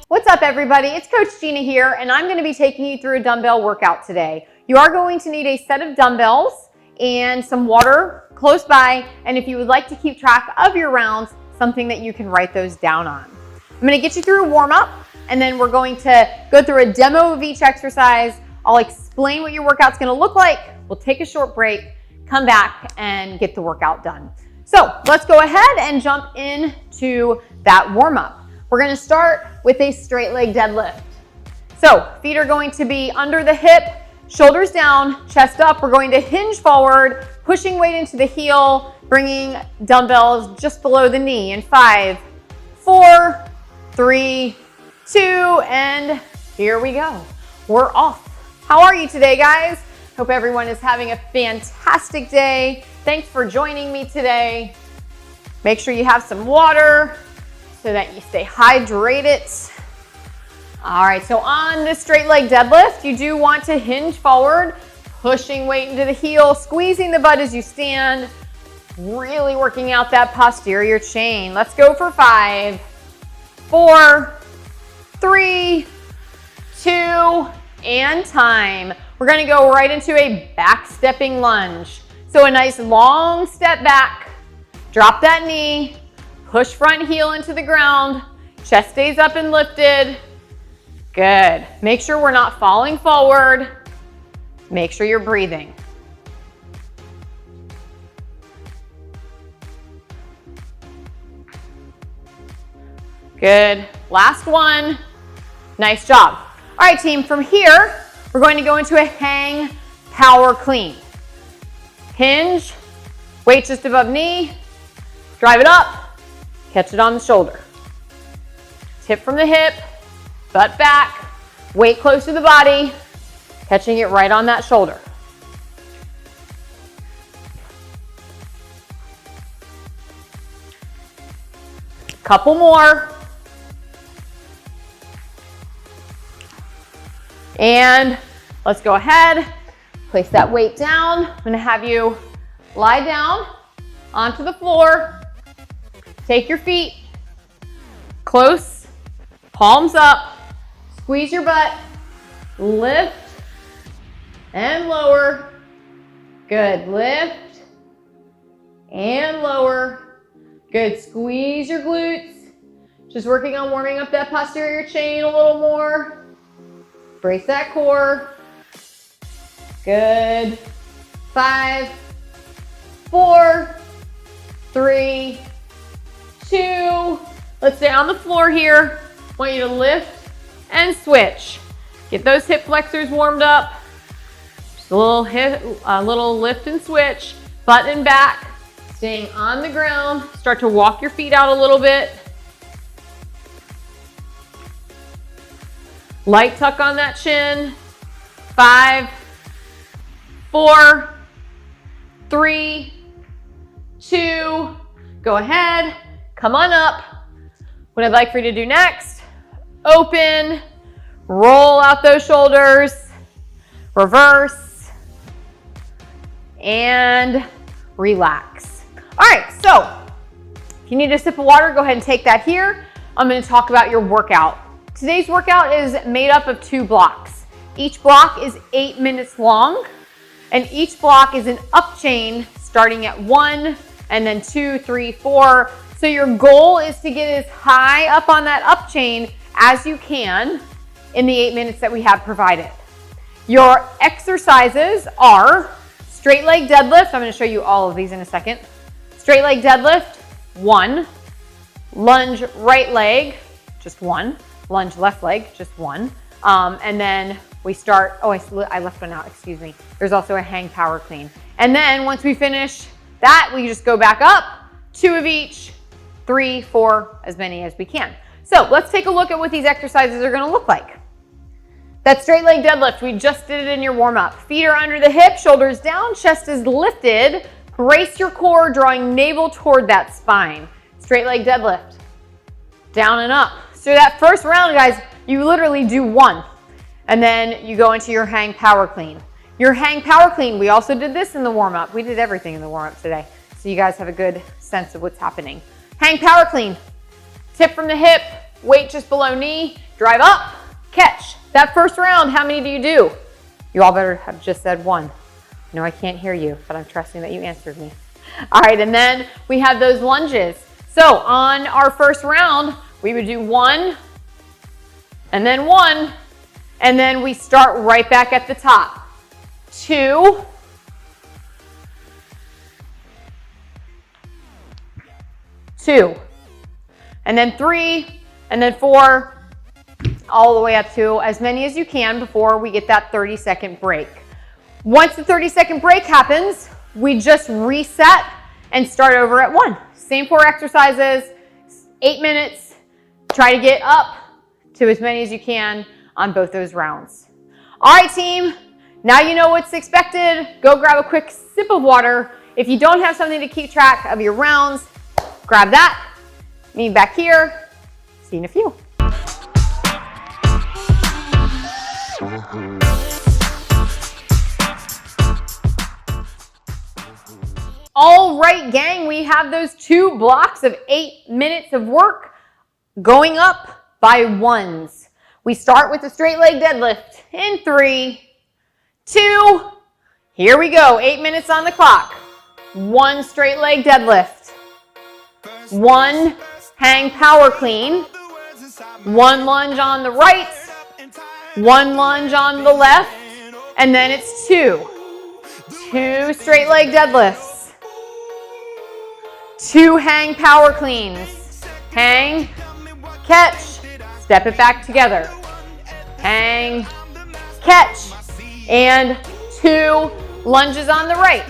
What's up, everybody? It's Coach Gina here, and I'm going to be taking you through a dumbbell workout today. You are going to need a set of dumbbells and some water close by, and if you would like to keep track of your rounds, something that you can write those down on. I'm going to get you through a warm-up, and then we're going to go through a demo of each exercise. I'll explain what your workout's going to look like. We'll take a short break, come back, and get the workout done. So let's go ahead and jump into that warm-up. We're going to start with a straight leg deadlift. So feet are going to be under the hip, shoulders down, chest up. We're going to hinge forward, pushing weight into the heel, bringing dumbbells just below the knee in 5, 4, 3, 2, and here we go. We're off. How are you today, guys? Hope everyone is having a fantastic day. Thanks for joining me today. Make sure you have some water so that you stay hydrated. All right, so on this straight leg deadlift, you do want to hinge forward, pushing weight into the heel, squeezing the butt as you stand, really working out that posterior chain. Let's go for 5, 4, 3, 2, and time. We're gonna go right into a back stepping lunge. So a nice long step back, drop that knee, push front heel into the ground, chest stays up and lifted. Good. Make sure we're not falling forward. Make sure you're breathing. Good. Last one. Nice job. All right, team, from here, we're going to go into a hang power clean. Hinge, weight just above knee, drive it up, catch it on the shoulder. Tip from the hip, butt back, weight close to the body, catching it right on that shoulder. Couple more. And let's go ahead, place that weight down. I'm gonna have you lie down onto the floor. Take your feet close, palms up, squeeze your butt, lift and lower. Good, lift and lower. Good, squeeze your glutes. Just working on warming up that posterior chain a little more. Brace that core. Good. 5, 4, 3, 2. Let's stay on the floor here. I want you to lift and switch. Get those hip flexors warmed up. Just a little lift and switch. Butt and back. Staying on the ground. Start to walk your feet out a little bit. Light tuck on that chin. 5, 4, 3, 2. Go ahead. Come on up. What I'd like for you to do next, open, roll out those shoulders, reverse, and relax. All right, so if you need a sip of water, go ahead and take that here. I'm going to talk about your workout. Today's workout is made up of 2 blocks. Each block is 8 minutes long, and each block is an up chain starting at 1, and then 2, 3, 4. So your goal is to get as high up on that up chain as you can in the 8 minutes that we have provided. Your exercises are straight leg deadlift. I'm going to show you all of these in a second. Straight leg deadlift, 1. Lunge right leg, just 1. Lunge left leg, just 1. And then we start, I left one out, excuse me. There's also a hang power clean. And then once we finish that, we just go back up, 2 of each, 3, 4, as many as we can. So let's take a look at what these exercises are gonna look like. That straight leg deadlift, we just did it in your warm up. Feet are under the hip, shoulders down, chest is lifted. Brace your core, drawing navel toward that spine. Straight leg deadlift, down and up. So that first round, guys, you literally do 1. And then you go into your hang power clean. Your hang power clean, we also did this in the warm up. We did everything in the warm up today. so you guys have a good sense of what's happening. Hang power clean. Tip from the hip, weight just below knee, drive up, catch. That first round, how many do you do? You all better have just said one. No, I can't hear you, but I'm trusting that you answered me. All right, and then we have those lunges. So on our first round, we would do 1, and then 1, and then we start right back at the top. 2, 2, and then 3, and then 4, all the way up to as many as you can before we get that 30-second break. Once the 30-second break happens, we just reset and start over at 1. Same 4 exercises, 8 minutes. Try to get up to as many as you can on both those rounds. All right, team, now you know what's expected. Go grab a quick sip of water. If you don't have something to keep track of your rounds, grab that. Meet back here. See you in a few. All right, gang, we have those 2 blocks of 8 minutes of work going up by ones. We start with the straight leg deadlift in 3, 2, here we go, 8 minutes on the clock. 1 straight leg deadlift, 1 hang power clean, 1 lunge on the right, 1 lunge on the left, and then it's 2 straight leg deadlifts. 2 hang power cleans. Hang, catch, step it back together. Hang, catch, and 2 lunges on the right.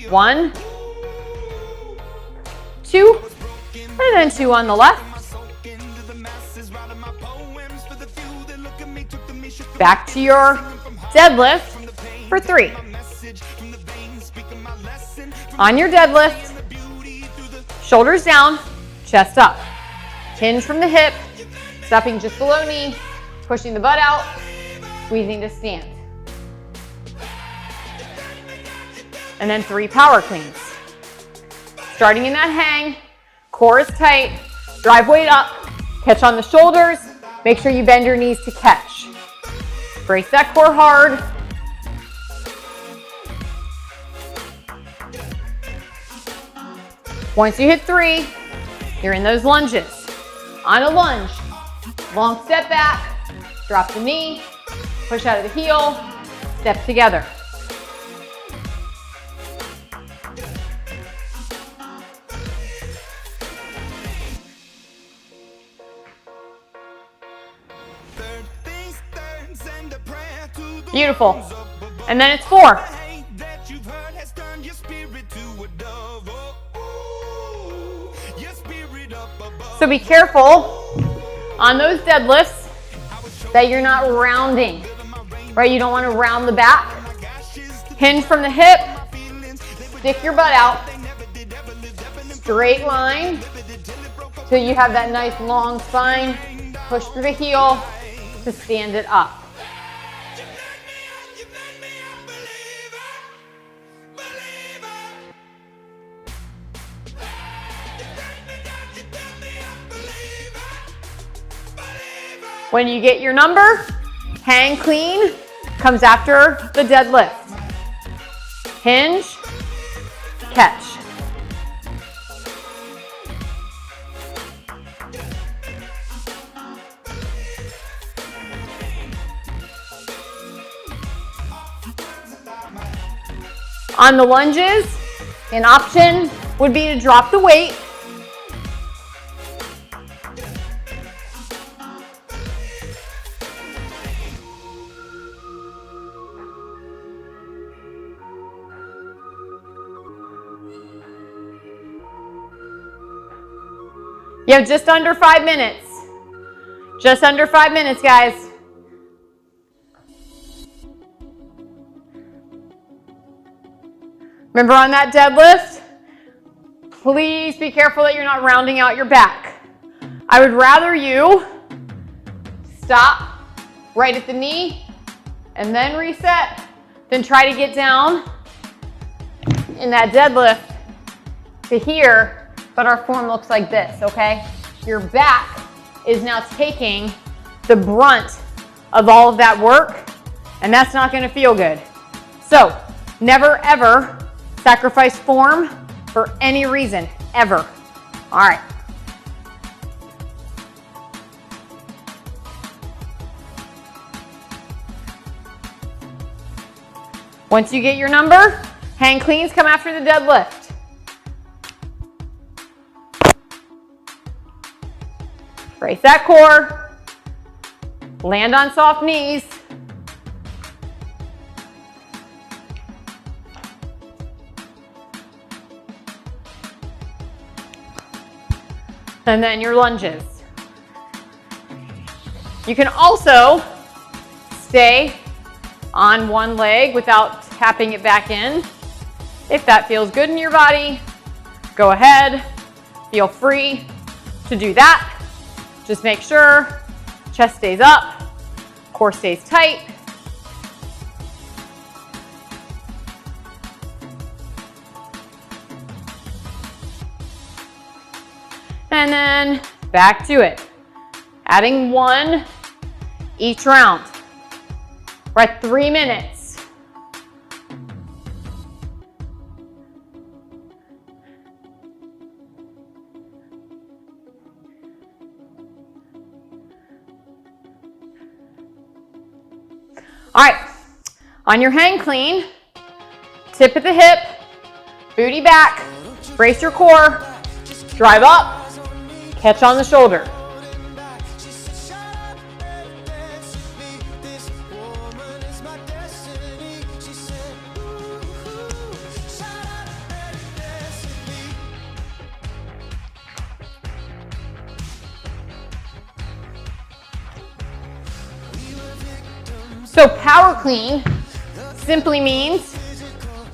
1, 2, and then 2 on the left. Back to your deadlift for 3. On your deadlift, shoulders down, chest up. Hinge from the hip, stopping just below knee, pushing the butt out, squeezing to stand. And then 3 power cleans. Starting in that hang, core is tight, drive weight up, catch on the shoulders, make sure you bend your knees to catch. Brace that core hard. Once you hit 3, you're in those lunges. On a lunge, long step back, drop the knee, push out of the heel, step together. Beautiful. And then it's 4. So be careful on those deadlifts that you're not rounding, right? You don't want to round the back. Hinge from the hip, stick your butt out, straight line till you have that nice long spine. Push through the heel to stand it up. When you get your number, hang clean comes after the deadlift. Hinge, catch. On the lunges, an option would be to drop the weight. You have just under 5 minutes. Just under 5 minutes, guys. Remember on that deadlift, please be careful that you're not rounding out your back. I would rather you stop right at the knee and then reset than try to get down in that deadlift to here, but our form looks like this, okay? Your back is now taking the brunt of all of that work, and that's not gonna feel good. So, never ever sacrifice form for any reason, ever. All right. Once you get your number, hang cleans come after the deadlift. Brace that core. Land on soft knees. And then your lunges. You can also stay on one leg without tapping it back in. If that feels good in your body, go ahead. Feel free to do that. Just make sure chest stays up, core stays tight. And then back to it. Adding 1 each round. We're at 3 minutes. All right, on your hang clean, tip at the hip, booty back, brace your core, drive up, catch on the shoulder. So power clean simply means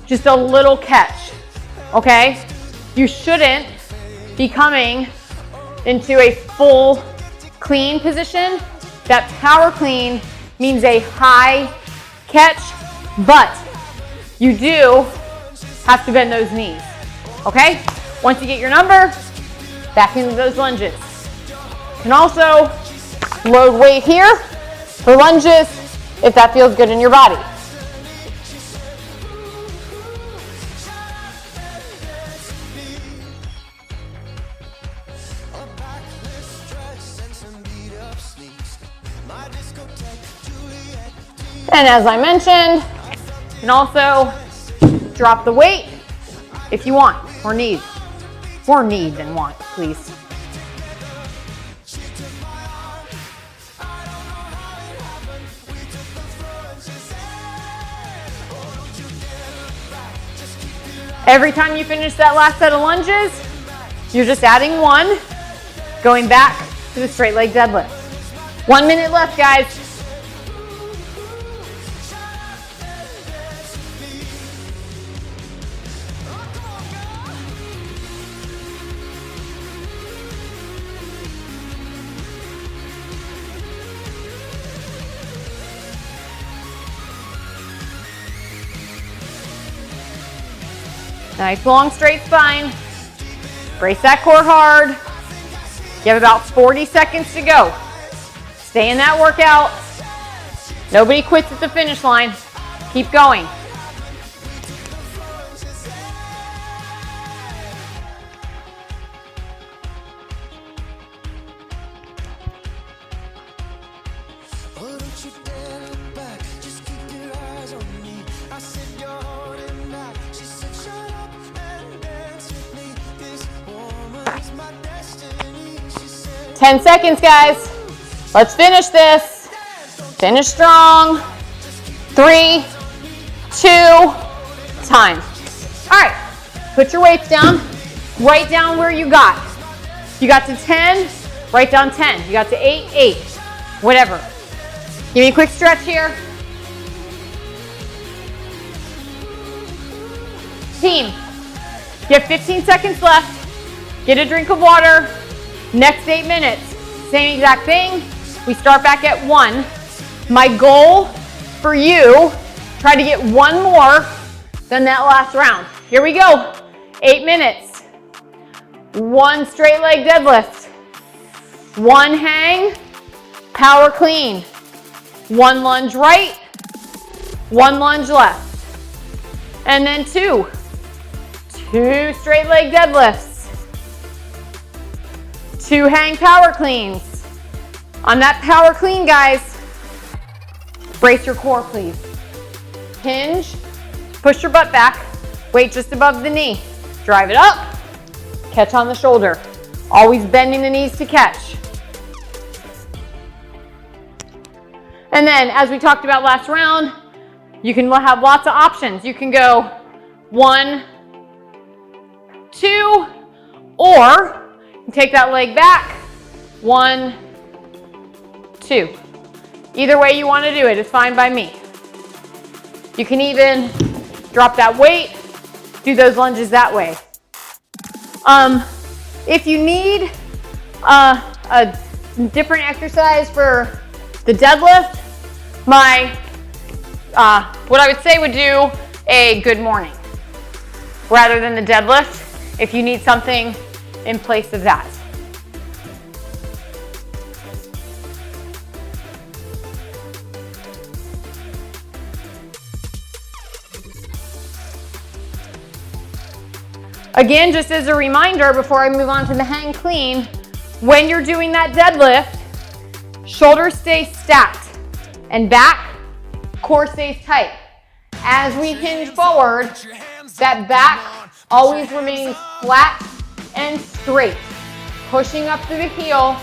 just a little catch, okay? You shouldn't be coming into a full clean position. That power clean means a high catch, but you do have to bend those knees, okay? Once you get your number, back into those lunges. You can also load weight here for lunges if that feels good in your body. And as I mentioned, you can also drop the weight if you want, or need. More need than want, please. Every time you finish that last set of lunges, you're just adding 1, going back to the straight leg deadlift. 1 minute left, guys. Nice long straight spine. Brace that core hard. You have about 40 seconds to go. Stay in that workout. Nobody quits at the finish line. Keep going. Ten seconds, guys. Let's finish this. Finish strong. 3, 2, time. All right, put your weights down. Write down where you got. You got to 10, write down 10. You got to 8, 8, whatever. Give me a quick stretch here. Team, you have 15 seconds left. Get a drink of water. Next 8 minutes, same exact thing. We start back at 1. My goal for you, try to get 1 more than that last round. Here we go. 8 minutes. 1 straight leg deadlift, 1 hang, power clean, 1 lunge right, 1 lunge left, and then 2 straight leg deadlifts, 2 hang power cleans. On that power clean, guys, brace your core, please. Hinge, push your butt back, weight just above the knee, drive it up, catch on the shoulder, always bending the knees to catch. And then, as we talked about last round, you can have lots of options. You can go 1, 2, or take that leg back, 1, 2. Either way you want to do it is fine by me. You can even drop that weight, do those lunges that way. If you need a different exercise for the deadlift, what I would say would do a good morning rather than the deadlift if you need something in place of that. Again, just as a reminder before I move on to the hang clean, when you're doing that deadlift, shoulders stay stacked and back, core stays tight. As we hinge forward, that back always remains flat and straight, pushing up through the heel,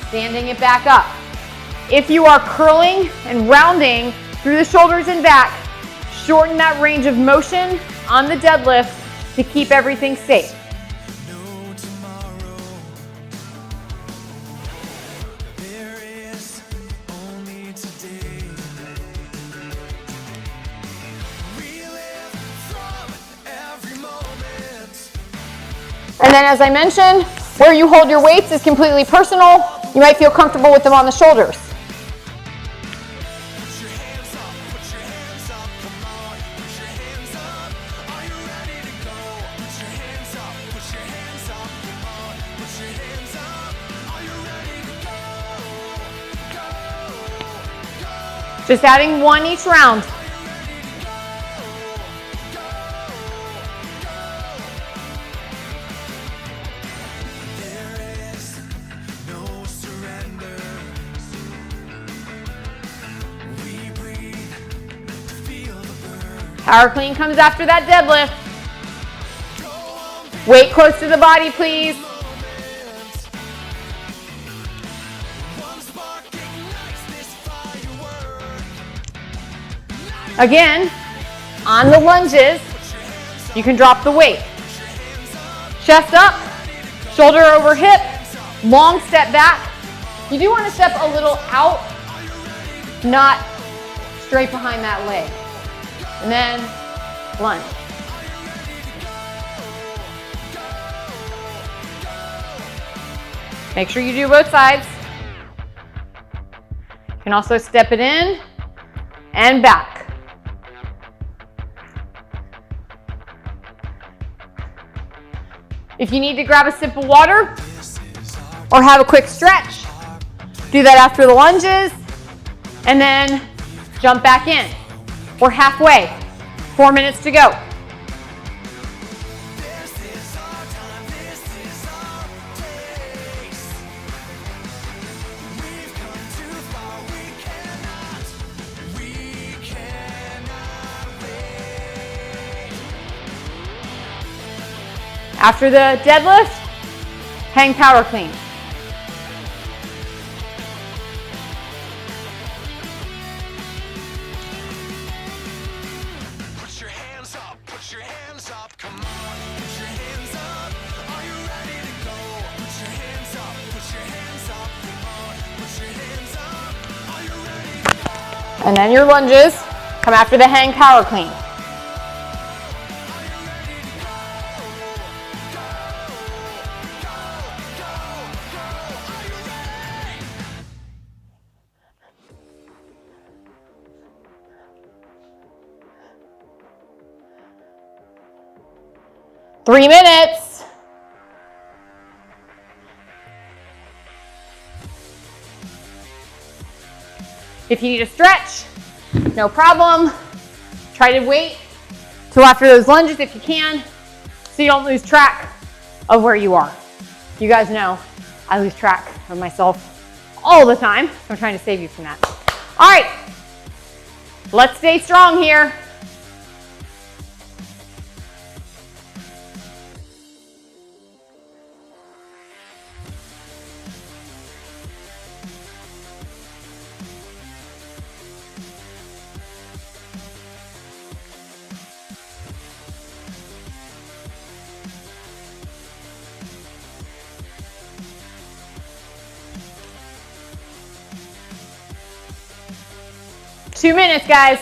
standing it back up. If you are curling and rounding through the shoulders and back, shorten that range of motion on the deadlift to keep everything safe. And then, as I mentioned, where you hold your weights is completely personal. You might feel comfortable with them on the shoulders. Just adding 1 each round. Power clean comes after that deadlift. Weight close to the body, please. Again, on the lunges, you can drop the weight. Chest up, shoulder over hip, long step back. You do want to step a little out, not straight behind that leg. And then lunge. Make sure you do both sides. You can also step it in and back. If you need to grab a sip of water or have a quick stretch, do that after the lunges and then jump back in. We're halfway, 4 minutes to go. After the deadlift, hang power clean. Put your hands up, come on. Put your hands up, are you ready to go? Put your hands up, come on. Put your hands up, are you ready to go? And then your lunges come after the hang power clean. Three minutes. If you need a stretch, no problem. Try to wait till after those lunges if you can, so you don't lose track of where you are. You guys know I lose track of myself all the time, so I'm trying to save you from that. All right, let's stay strong here. Two minutes, guys.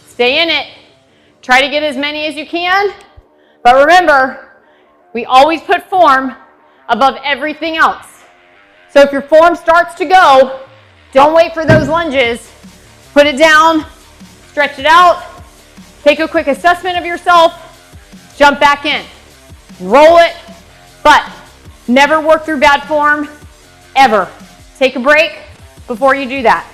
Stay in it. Try to get as many as you can. But remember, we always put form above everything else. So if your form starts to go, don't wait for those lunges. Put it down, stretch it out, take a quick assessment of yourself, jump back in. Roll it, but never work through bad form, ever. Take a break before you do that.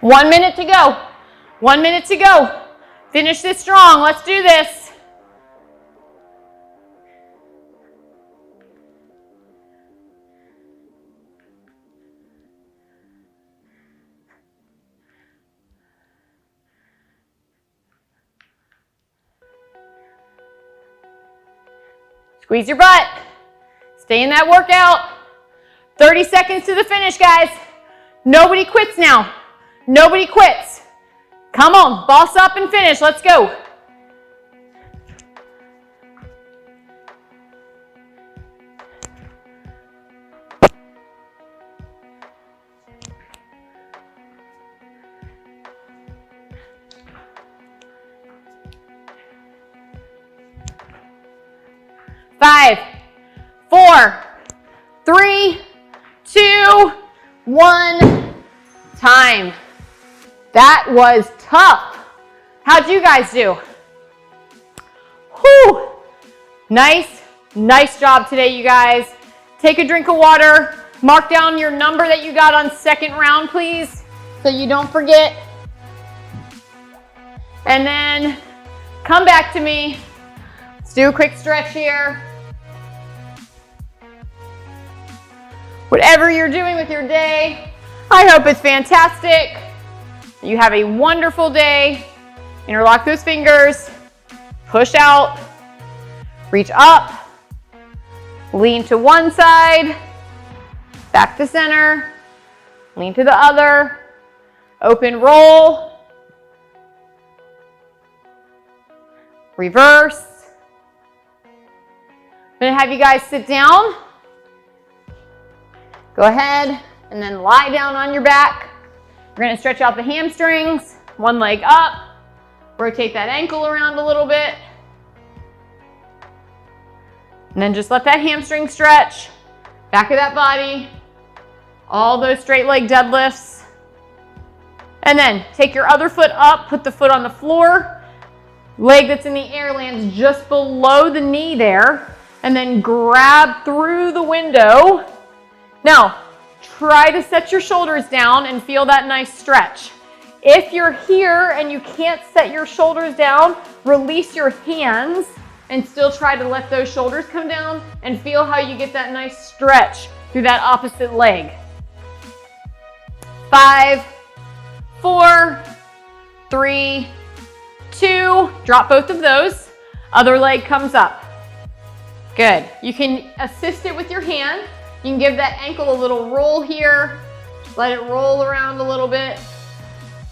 One minute to go. 1 minute to go. Finish this strong. Let's do this. Squeeze your butt. Stay in that workout. 30 seconds to the finish, guys. Nobody quits now. Nobody quits. Come on, boss up and finish. Let's go. Five, 4, 3, 2, 1, time. That was tough. How'd you guys do? Whew. Nice job today, you guys. Take a drink of water. Mark down your number that you got on second round, please, so you don't forget. And then come back to me. Let's do a quick stretch here. Whatever you're doing with your day, I hope it's fantastic. You have a wonderful day. Interlock those fingers. Push out. Reach up. Lean to one side. Back to center. Lean to the other. Open roll. Reverse. I'm going to have you guys sit down. Go ahead and then lie down on your back. We're going to stretch out the hamstrings, one leg up, rotate that ankle around a little bit, and then just let that hamstring stretch, back of that body, all those straight leg deadlifts. And then take your other foot up, put the foot on the floor, leg that's in the air lands just below the knee there, and then grab through the window. Now, try to set your shoulders down and feel that nice stretch. If you're here and you can't set your shoulders down, release your hands and still try to let those shoulders come down and feel how you get that nice stretch through that opposite leg. 5, 4, 3, 2, drop both of those. Other leg comes up. Good. You can assist it with your hand. You can give that ankle a little roll here. Let it roll around a little bit.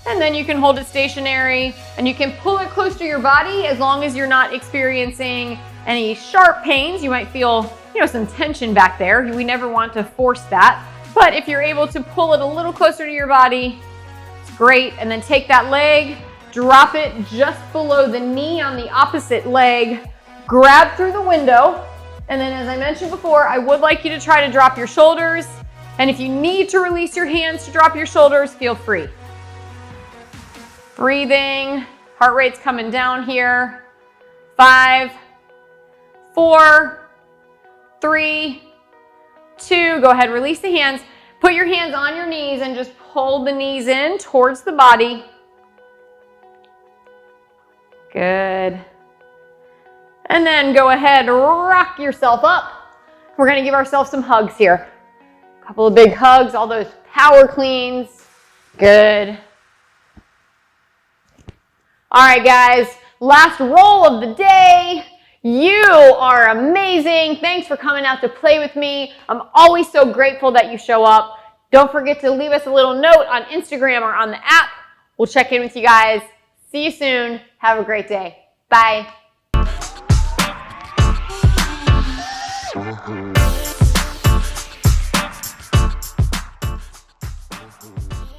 And then you can hold it stationary and you can pull it close to your body as long as you're not experiencing Any sharp pains, you might feel, some tension back there. We never want to force that. But if you're able to pull it a little closer to your body, it's great. And then take that leg, drop it just below the knee on the opposite leg, grab through the window. And then as I mentioned before, I would like you to try to drop your shoulders. And if you need to release your hands to drop your shoulders, feel free. Breathing, heart rate's coming down here. 5, 4, 3, 2, go ahead, release the hands. Put your hands on your knees and just pull the knees in towards the body. Good. And then go ahead, rock yourself up. We're gonna give ourselves some hugs here. A couple of big hugs, all those power cleans. Good. All right, guys, last roll of the day. You are amazing. Thanks for coming out to play with me. I'm always so grateful that you show up. Don't forget to leave us a little note on Instagram or on the app. We'll check in with you guys. See you soon. Have a great day. Bye.